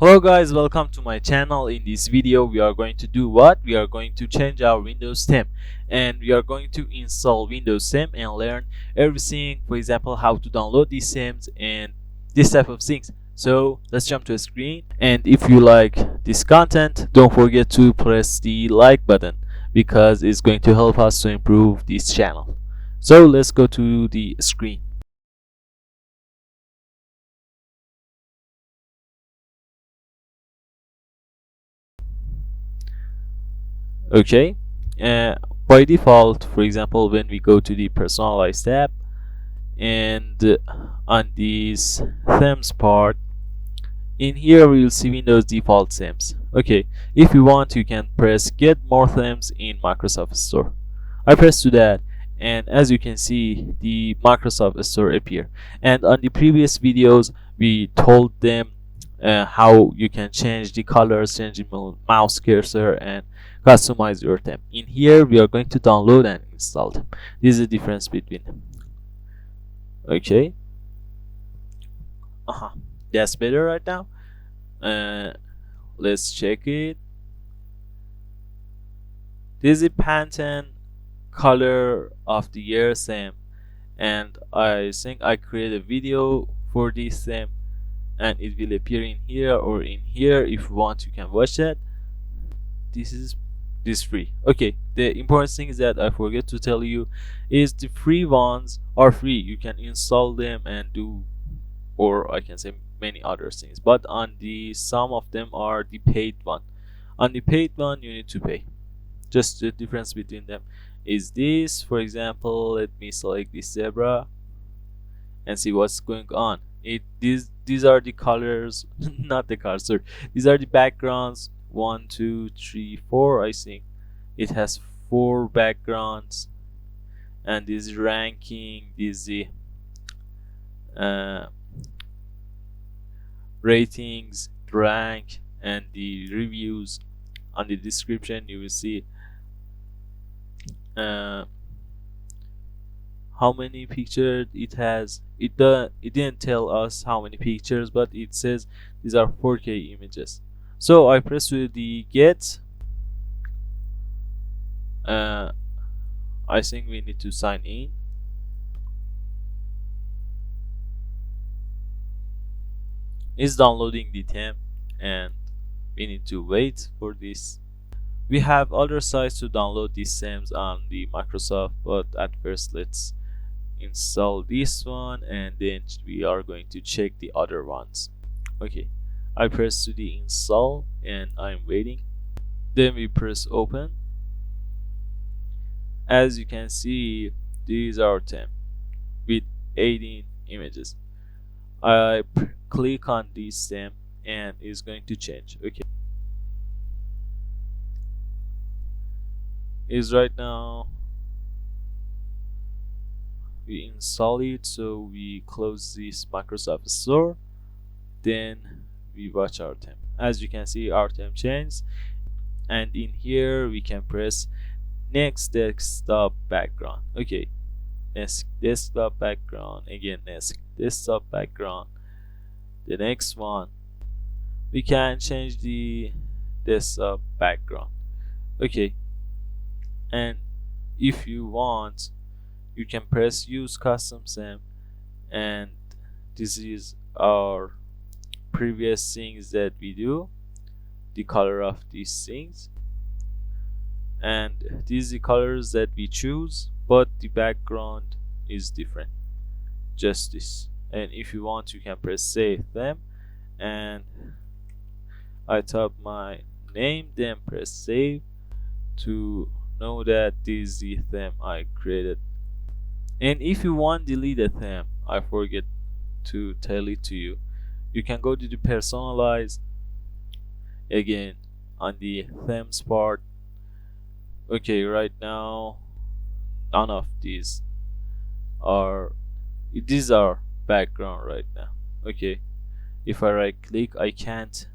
Hello guys, welcome to my channel. In this video we are going to do what? We are going to change our Windows 10 and we are going to install Windows 10 and learn everything, for example how to download these themes and this type of things. So let's jump to a screen, and if you like this content, don't forget to press the like button because it's going to help us to improve this channel. So let's go to the screen. Okay, uh, by default, for example, when we go to the personalized tab and on this themes part, in here we'll see Windows default themes. Okay, if you want, you can press get more themes in Microsoft Store. I press to that, and as you can see, the Microsoft Store appear. And on the previous videos we told them how you can change the colors, change the mouse cursor, and customize your theme. In here we are going to download and install them. This is the difference between them. Okay, that's better right now. Let's check it. This is the pattern color of the year theme, and I think I created a video for this theme and it will appear in here or in here. If you want, you can watch that. This is free. Okay, the important thing is that I forget to tell you is the free ones are free. You can install them and do, or I can say many other things, but on the some of them are the paid one. On the paid one you need to pay. Just the difference between them is this. For example, let me select this zebra and see what's going on. These are the colors not the colors, sorry, these are the backgrounds. 1 2 3 4, I think it has 4 backgrounds, and this ranking, this the ratings, rank, and the reviews. On the description you will see how many pictures it has. It didn't tell us how many pictures, but it says these are 4K images. So I press to the get. I think we need to sign in. It's downloading the theme and we need to wait for this. We have other sites to download these themes on the Microsoft, but at first let's install this one and then we are going to check the other ones. Okay, I press to the install and I'm waiting. Then we press open. As you can see, these are 10 with 18 images. I click on this theme and it's going to change. Okay, is right now we install it, so we close this Microsoft Store, then we watch our theme. As you can see, our theme changed, and in here we can press next desktop background. Okay, next desktop background, again next desktop background, the next one. We can change the desktop background. Okay, and if you want, you can press use custom theme, and this is our previous things that we do, the color of these things, and these are the colors that we choose, but the background is different, just this. And if you want, you can press save them, and I type my name, then press save to know that this is the theme I created. And if you want delete a theme, I forget to tell it to you, you can go to the personalize again on the themes part. Okay, right now none of these are background right now. Okay, if I right click I can't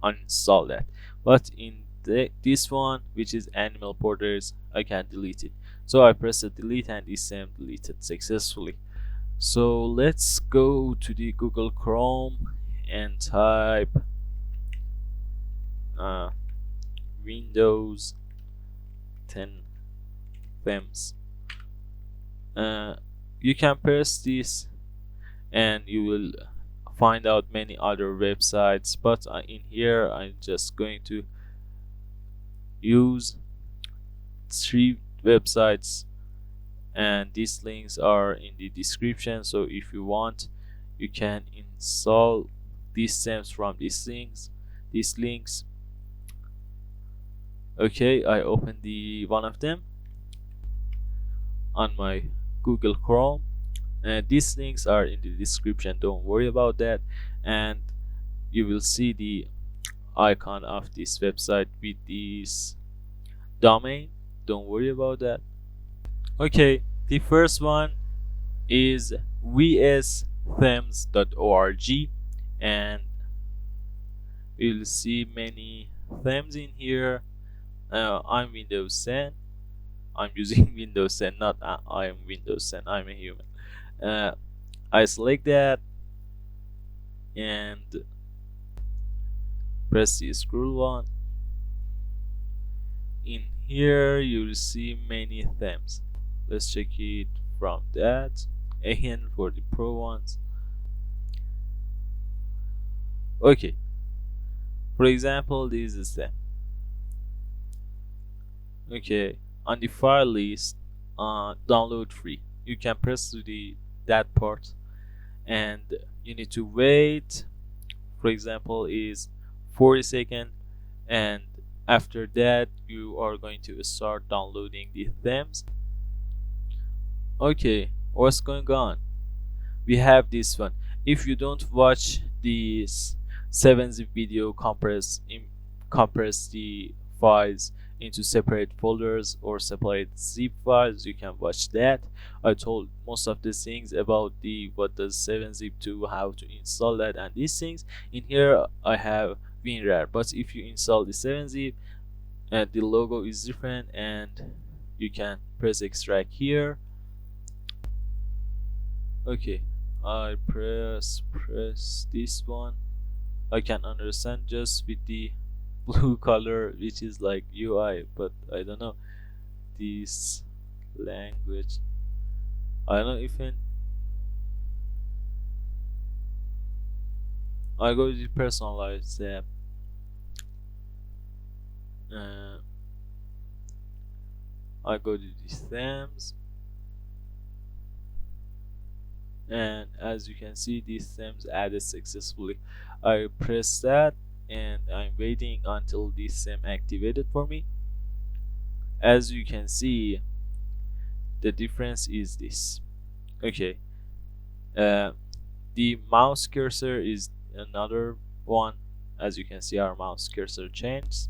uninstall that, but in this one, which is animal porters, I can delete it. So I press the delete and this theme deleted successfully. So let's go to the Google Chrome and type Windows 10 themes. uh, you can press this and you will find out many other websites, but in here I'm just going to use 3 websites, and these links are in the description, so if you want you can install these stems from these links. Okay, I opened the one of them on my Google Chrome, and these links are in the description, don't worry about that. And you will see the icon of this website with this domain, don't worry about that. Okay, the first one is vsthems.org, and you'll see many themes in here. I'm Windows 10. I'm using Windows 10, not I'm Windows 10. I'm a human. Uh, I select that and press the scroll one. In here, you'll see many themes. Let's check it from that. Again for the pro ones. Okay. For example, this is them. Okay, on the file list, download free. You can press to the that part, and you need to wait. For example, is 40 seconds, and after that you are going to start downloading the themes. Okay, what's going on? We have this one. If you don't watch this 7-zip video, compress the files into separate folders or separate zip files, you can watch that. I told most of the things about the what does 7-zip do, how to install that, and these things. In here I have WinRAR, but if you install the 7-zip, the logo is different, and you can press extract here. Okay, I press this one. I can understand just with the blue color, which is like UI, but I don't know this language. I don't know even. I go to the personalized tab. I go to the themes, and as you can see, these themes added successfully. I press that and I'm waiting until this theme activated for me. As you can see, the difference is this. Okay, the mouse cursor is another one. As you can see, our mouse cursor changed,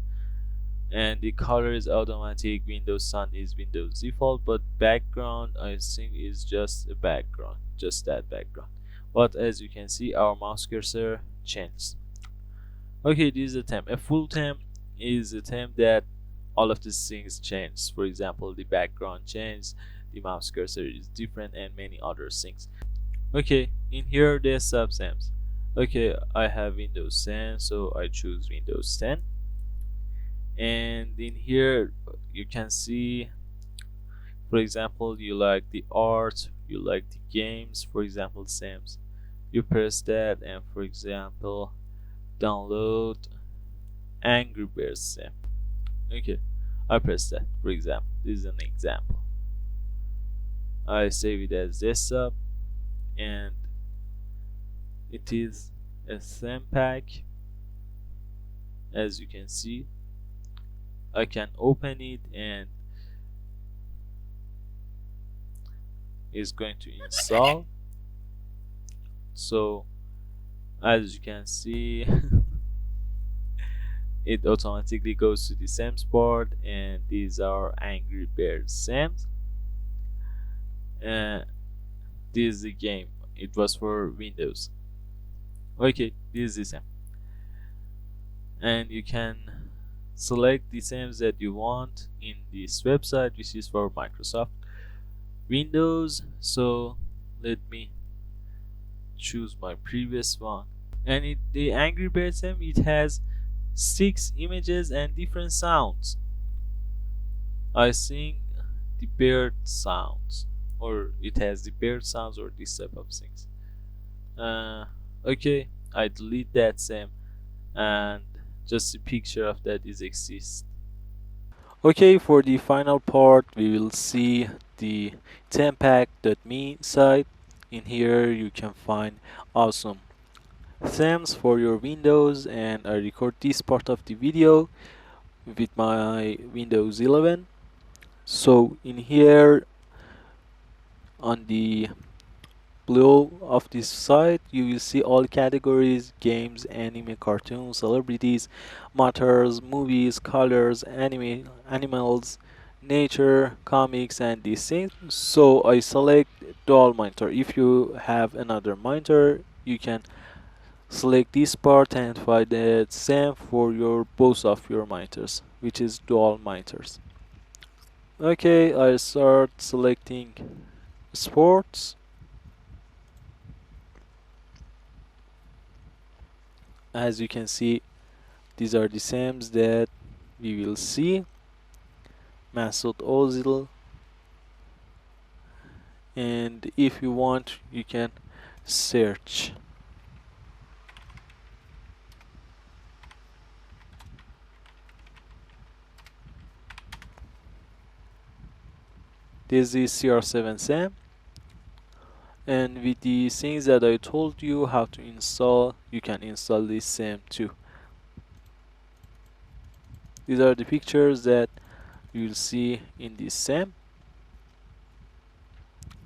and the color is automatic. Windows Sun is Windows default, but background I think is just a background, just that background. But as you can see, our mouse cursor changed. Okay, this is a theme. A full theme is a theme that all of these things change. For example, the background changed, the mouse cursor is different, and many other things. Okay, in here there's subthemes. Okay, I have Windows 10, so I choose Windows 10. And in here you can see, for example, you like the art, you like the games, for example, themes. You press that, and for example, download Angry Birds theme. Okay, I press that. For example, this is an example. I save it as desktop, and it is a theme pack. As you can see, I can open it and it's going to install. So as you can see, it automatically goes to the themes part, and these are Angry Birds themes. This is the game. It was for Windows. Okay, this is the theme, and you can select the themes that you want in this website, which is for Microsoft Windows. So let me choose my previous one, and the Angry Birds theme, it has 6 images and different sounds. I think the bird sounds, or it has the bird sounds, or this type of things. Uh, okay, I delete that same, and just a picture of that is exists. Okay, for the final part, we will see the thempack.me site. In here, you can find awesome themes for your Windows, and I record this part of the video with my Windows 11. So in here, on the below of this site, you will see all categories: games, anime, cartoons, celebrities, matters, movies, colors, anime, animals, nature, comics, and these things. So I select dual monitor. If you have another monitor, you can select this part and find the same for your both of your monitors, which is dual monitors. Okay, I start selecting sports. As you can see, these are the SAMs that we will see. Masood Ozil, and if you want, you can search. This is CR7 SAM, and with the things that I told you how to install, you can install this SAM too. These are the pictures that you'll see in this SAM.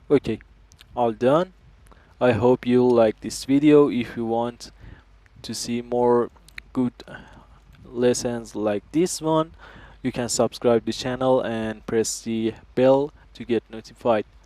Okay, all done. I hope you like this video. If you want to see more good lessons like this one, you can subscribe the channel and press the bell to get notified.